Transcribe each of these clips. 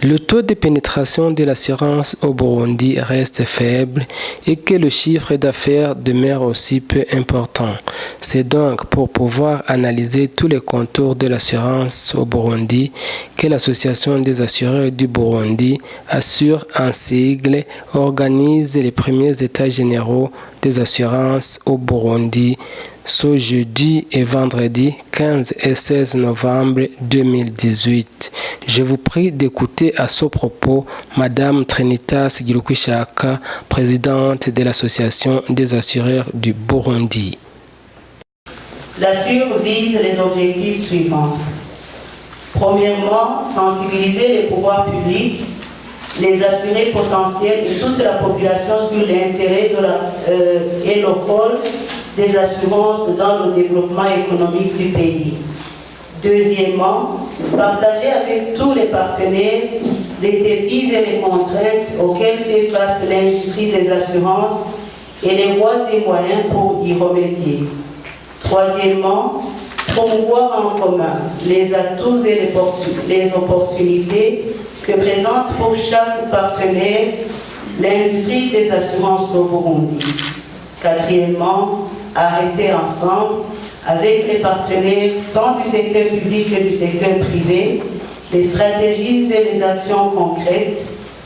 Le taux de pénétration de l'assurance au Burundi reste faible et que le chiffre d'affaires demeure aussi peu important. C'est donc pour pouvoir analyser tous les contours de l'assurance au Burundi que l'Association des assureurs du Burundi, Assure en sigle, organise les premiers états généraux des assurances au Burundi ce jeudi et vendredi 15 et 16 novembre 2018. Je vous prie d'écouter à ce propos Madame Trinitas Girukwishaka, présidente de l'Association des assureurs du Burundi. L'Assure vise les objectifs suivants. Premièrement, sensibiliser les pouvoirs publics, les assurés potentiels et toute la population sur l'intérêt et le rôle des assurances dans le développement économique du pays. Deuxièmement, partager avec tous les partenaires les défis et les contraintes auxquels fait face l'industrie des assurances et les voies et moyens pour y remédier. Troisièmement, promouvoir en commun les atouts et les opportunités que présente pour chaque partenaire l'industrie des assurances au Burundi. Quatrièmement, arrêter ensemble avec les partenaires tant du secteur public que du secteur privé les stratégies et les actions concrètes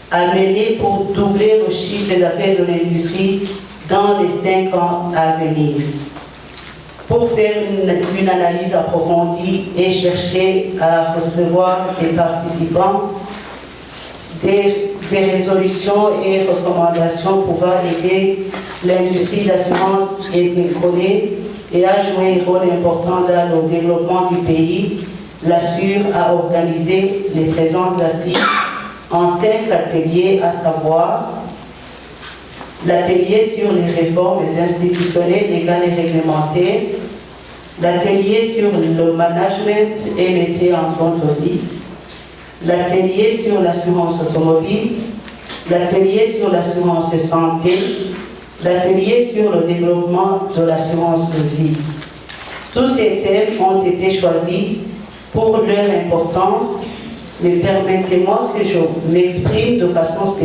à mener pour doubler le chiffre d'affaires de l'industrie dans les 5 ans à venir. Pour faire une analyse approfondie et chercher à recevoir des participants des résolutions et recommandations pouvant aider l'industrie d'assurance et décoller et à jouer un rôle important dans le développement du pays, l'Assure a organisé les présentes assises en 5 ateliers, à savoir l'atelier sur les réformes institutionnelles, légales et réglementaires, l'atelier sur le management et métiers en front office, l'atelier sur l'assurance automobile, l'atelier sur l'assurance de santé, l'atelier sur le développement de l'assurance de vie. Tous ces thèmes ont été choisis pour leur importance, mais permettez-moi que je m'exprime de façon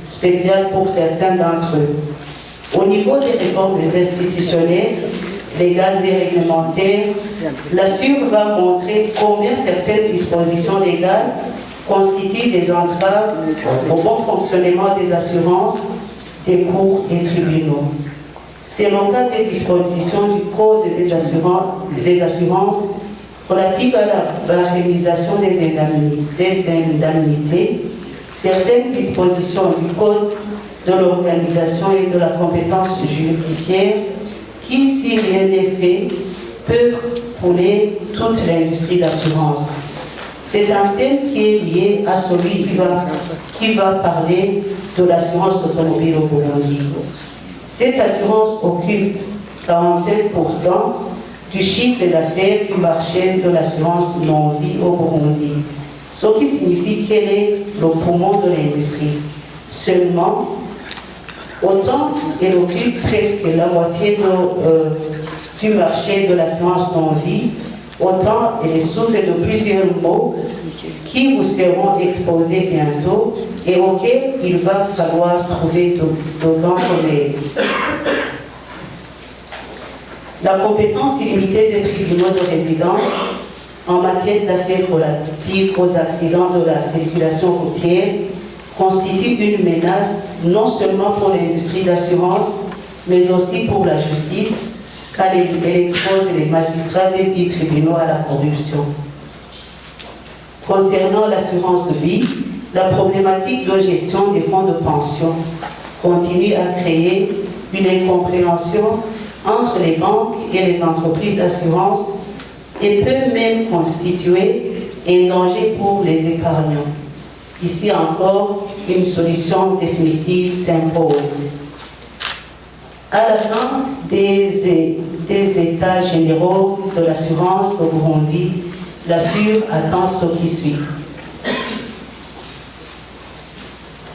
spéciale pour certains d'entre eux. Au niveau des réformes institutionnelles, légales et réglementaires, l'Assure va montrer combien certaines dispositions légales constituent des entraves au bon fonctionnement des assurances, des cours et tribunaux. C'est le cas des dispositions du Code des assurances relatives à la barémisation des indemnités, certaines dispositions du Code de l'organisation et de la compétence judiciaire qui, si rien n'est fait, peuvent rouler toute l'industrie d'assurance. C'est un thème qui est lié à celui qui va parler de l'assurance automobile au Burundi. Cette assurance occupe 45% du chiffre d'affaires du marché de l'assurance non-vie au Burundi, ce qui signifie qu'elle est le poumon de l'industrie. Seulement, autant elle occupe presque la moitié du marché de l'assurance non-vie, autant elle souffre de plusieurs maux qui vous seront exposés bientôt et auxquels il va falloir trouver de grands remèdes. La compétence illimitée des tribunaux de résidence en matière d'affaires relatives aux accidents de la circulation routière constitue une menace non seulement pour l'industrie d'assurance, mais aussi pour la justice, car elle expose les magistrats des dits tribunaux à la corruption. Concernant l'assurance vie, la problématique de gestion des fonds de pension continue à créer une incompréhension entre les banques et les entreprises d'assurance et peut même constituer un danger pour les épargnants. Ici encore, une solution définitive s'impose. À la fin des états généraux de l'assurance au Burundi, l'Assure attend ce qui suit.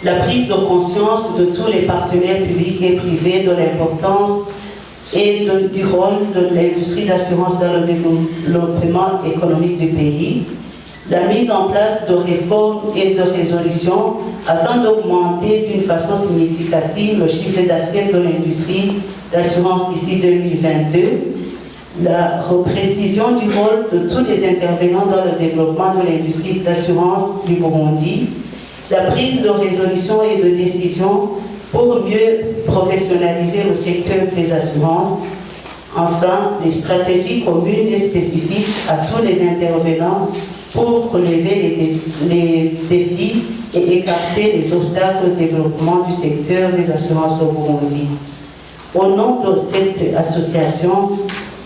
La prise de conscience de tous les partenaires publics et privés de l'importance et du rôle de l'industrie d'assurance dans le développement économique du pays, la mise en place de réformes et de résolutions afin d'augmenter d'une façon significative le chiffre d'affaires de l'industrie d'assurance d'ici 2022, la reprécision du rôle de tous les intervenants dans le développement de l'industrie d'assurance du Burundi, la prise de résolutions et de décisions pour mieux professionnaliser le secteur des assurances, enfin les stratégies communes et spécifiques à tous les intervenants pour relever les défis et écarter les obstacles au développement du secteur des assurances au Burundi. Au nom de cette association,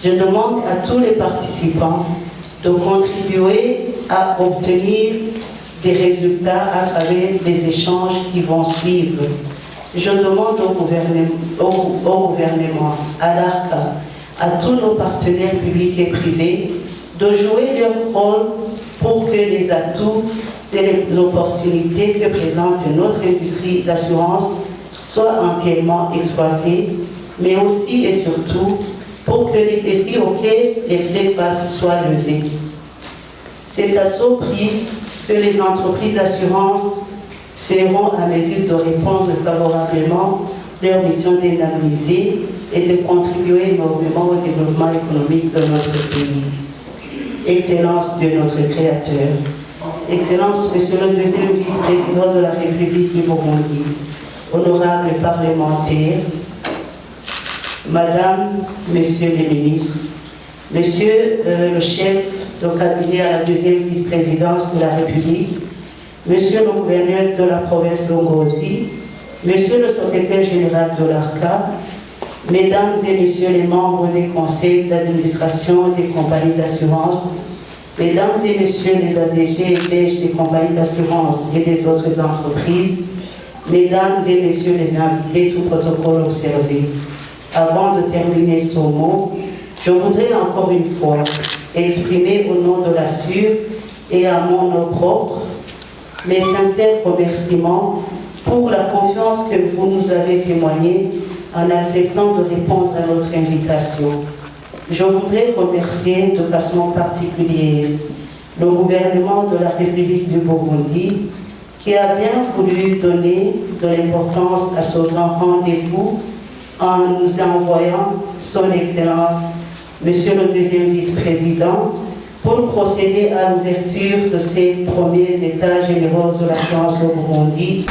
je demande à tous les participants de contribuer à obtenir des résultats à travers les échanges qui vont suivre. Je demande au gouvernement, à l'ARCA, à tous nos partenaires publics et privés de jouer leur rôle pour que les atouts et l'opportunité que présente notre industrie d'assurance soient entièrement exploités, mais aussi et surtout pour que les défis auxquels les fait face soient levés. C'est à ce prix que les entreprises d'assurance seront à mesure de répondre favorablement leur mission d'indemniser et de contribuer énormément au développement économique de notre pays. Excellence de notre Créateur, Excellence, Monsieur le deuxième vice-président de la République du Burundi, honorables parlementaires, Madame, Messieurs les ministres, Monsieur le chef de cabinet à la deuxième vice-présidence de la République, Monsieur le gouverneur de la province d'Ongozi, Monsieur le secrétaire général de l'ARCA, Mesdames et Messieurs les membres des conseils d'administration des compagnies d'assurance, Mesdames et Messieurs les ADG et DG des compagnies d'assurance et des autres entreprises, Mesdames et Messieurs les invités, tout protocole observé. Avant de terminer ce mot, je voudrais encore une fois exprimer au nom de la SUR et à mon nom propre mes sincères remerciements pour la confiance que vous nous avez témoignée en acceptant de répondre à notre invitation. Je voudrais remercier de façon particulière le gouvernement de la République du Burundi qui a bien voulu donner de l'importance à ce grand rendez-vous en nous envoyant son Excellence, Monsieur le deuxième vice-président, pour procéder à l'ouverture de ces premiers états généraux de l'assurance au Burundi.